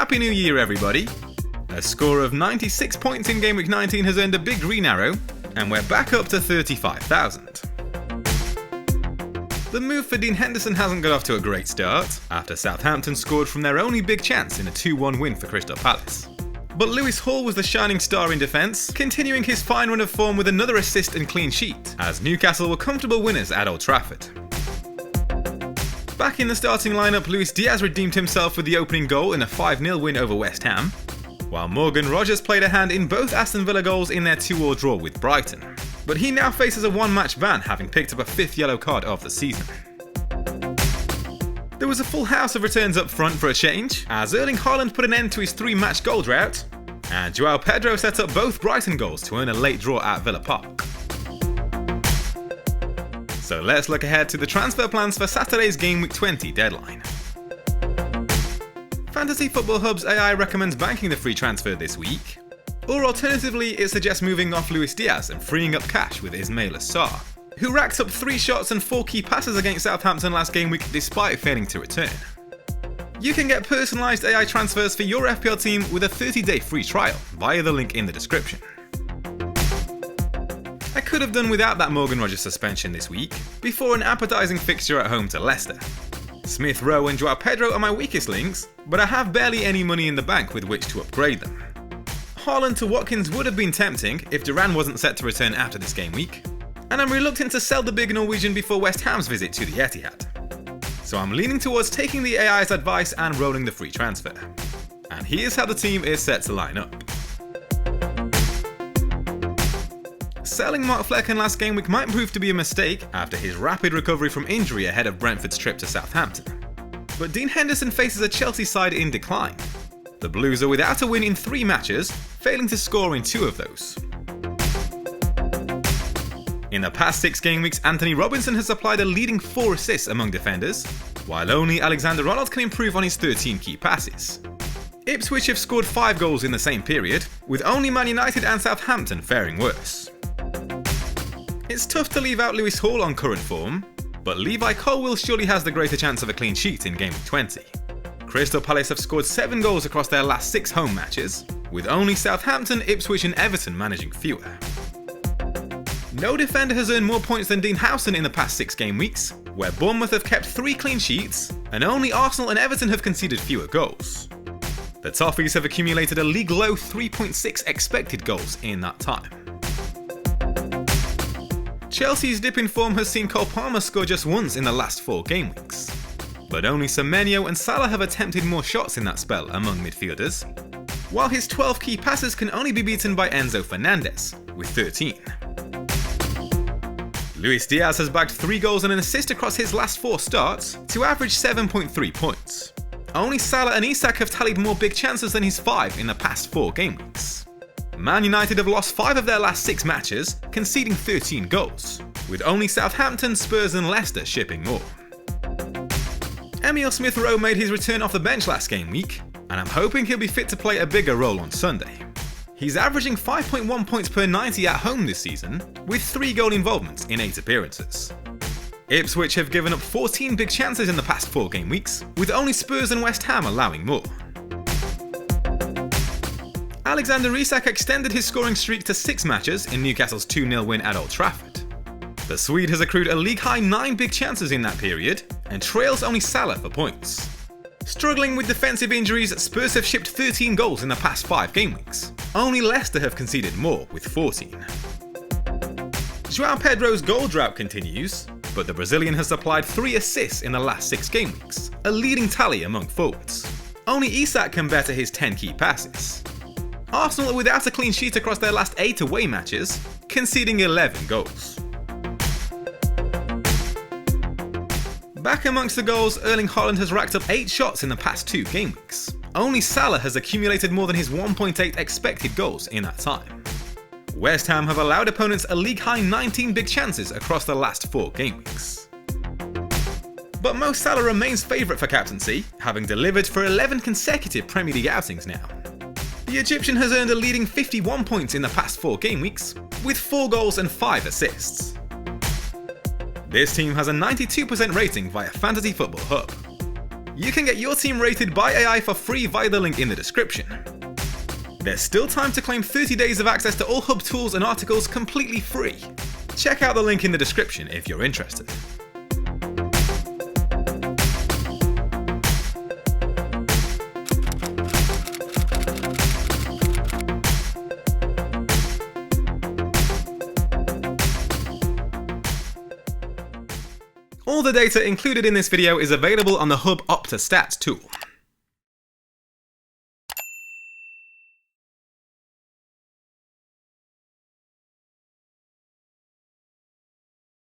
Happy New Year, everybody! A score of 96 points in Gameweek 19 has earned a big green arrow, and we're back up to 35,000. The move for Dean Henderson hasn't got off to a great start, after Southampton scored from their only big chance in a 2-1 win for Crystal Palace. But Lewis Hall was the shining star in defence, continuing his fine run of form with another assist and clean sheet, as Newcastle were comfortable winners at Old Trafford. Back in the starting lineup, Luis Diaz redeemed himself with the opening goal in a 5-0 win over West Ham, while Morgan Rogers played a hand in both Aston Villa goals in their 2-2 draw with Brighton. But he now faces a one-match ban, having picked up a 5th yellow card of the season. There was a full house of returns up front for a change, as Erling Haaland put an end to his 3-match goal drought, and Joao Pedro set up both Brighton goals to earn a late draw at Villa Park. So let's look ahead to the transfer plans for Saturday's Gameweek20 deadline. Fantasy Football Hub's AI recommends banking the free transfer this week, or alternatively it suggests moving off Luis Diaz and freeing up cash with Ismail Assar, who racked up 3 shots and 4 key passes against Southampton last game week despite failing to return. You can get personalised AI transfers for your FPL team with a 30-day free trial via the link in the description. I could have done without that Morgan Rogers suspension this week, before an appetising fixture at home to Leicester. Smith Rowe and Joao Pedro are my weakest links, but I have barely any money in the bank with which to upgrade them. Haaland to Watkins would have been tempting if Duran wasn't set to return after this game week, and I'm reluctant to sell the big Norwegian before West Ham's visit to the Etihad. So I'm leaning towards taking the AI's advice and rolling the free transfer. And here's how the team is set to line up. Selling Mark Flecken last game week might prove to be a mistake after his rapid recovery from injury ahead of Brentford's trip to Southampton. But Dean Henderson faces a Chelsea side in decline. The Blues are without a win in 3 matches, failing to score in 2 of those. In the past 6 game weeks, Anthony Robinson has supplied a leading 4 assists among defenders, while only Alexander-Arnold can improve on his 13 key passes. Ipswich have scored 5 goals in the same period, with only Man United and Southampton faring worse. It's tough to leave out Lewis Hall on current form, but Levi Colwill surely has the greater chance of a clean sheet in Gameweek 20. Crystal Palace have scored 7 goals across their last 6 home matches, with only Southampton, Ipswich and Everton managing fewer. No defender has earned more points than Dean Howson in the past 6 game weeks, where Bournemouth have kept 3 clean sheets, and only Arsenal and Everton have conceded fewer goals. The Toffees have accumulated a league-low 3.6 expected goals in that time. Chelsea's dip in form has seen Cole Palmer score just once in the last 4 game weeks, but only Semenyo and Salah have attempted more shots in that spell among midfielders, while his 12 key passes can only be beaten by Enzo Fernandez, with 13. Luis Diaz has bagged 3 goals and an assist across his last 4 starts to average 7.3 points. Only Salah and Isak have tallied more big chances than his 5 in the past 4 game weeks. Man United have lost 5 of their last 6 matches, conceding 13 goals, with only Southampton, Spurs and Leicester shipping more. Emile Smith Rowe made his return off the bench last game week, and I'm hoping he'll be fit to play a bigger role on Sunday. He's averaging 5.1 points per 90 at home this season, with 3 goal involvements in 8 appearances. Ipswich have given up 14 big chances in the past 4 game weeks, with only Spurs and West Ham allowing more. Alexander Isak extended his scoring streak to 6 matches in Newcastle's 2-0 win at Old Trafford. The Swede has accrued a league-high 9 big chances in that period, and trails only Salah for points. Struggling with defensive injuries, Spurs have shipped 13 goals in the past 5 game weeks. Only Leicester have conceded more, with 14. Joao Pedro's goal drought continues, but the Brazilian has supplied 3 assists in the last 6 game weeks, a leading tally among forwards. Only Isak can better his 10 key passes. Arsenal are without a clean sheet across their last 8 away matches, conceding 11 goals. Back amongst the goals, Erling Haaland has racked up 8 shots in the past 2 game weeks. Only Salah has accumulated more than his 1.8 expected goals in that time. West Ham have allowed opponents a league-high 19 big chances across the last 4 game weeks. But Mo Salah remains favourite for captaincy, having delivered for 11 consecutive Premier League outings now. The Egyptian has earned a leading 51 points in the past 4 game weeks, with 4 goals and 5 assists. This team has a 92% rating via Fantasy Football Hub. You can get your team rated by AI for free via the link in the description. There's still time to claim 30 days of access to all Hub tools and articles completely free. Check out the link in the description if you're interested. All the data included in this video is available on the Hub Opta Stats tool.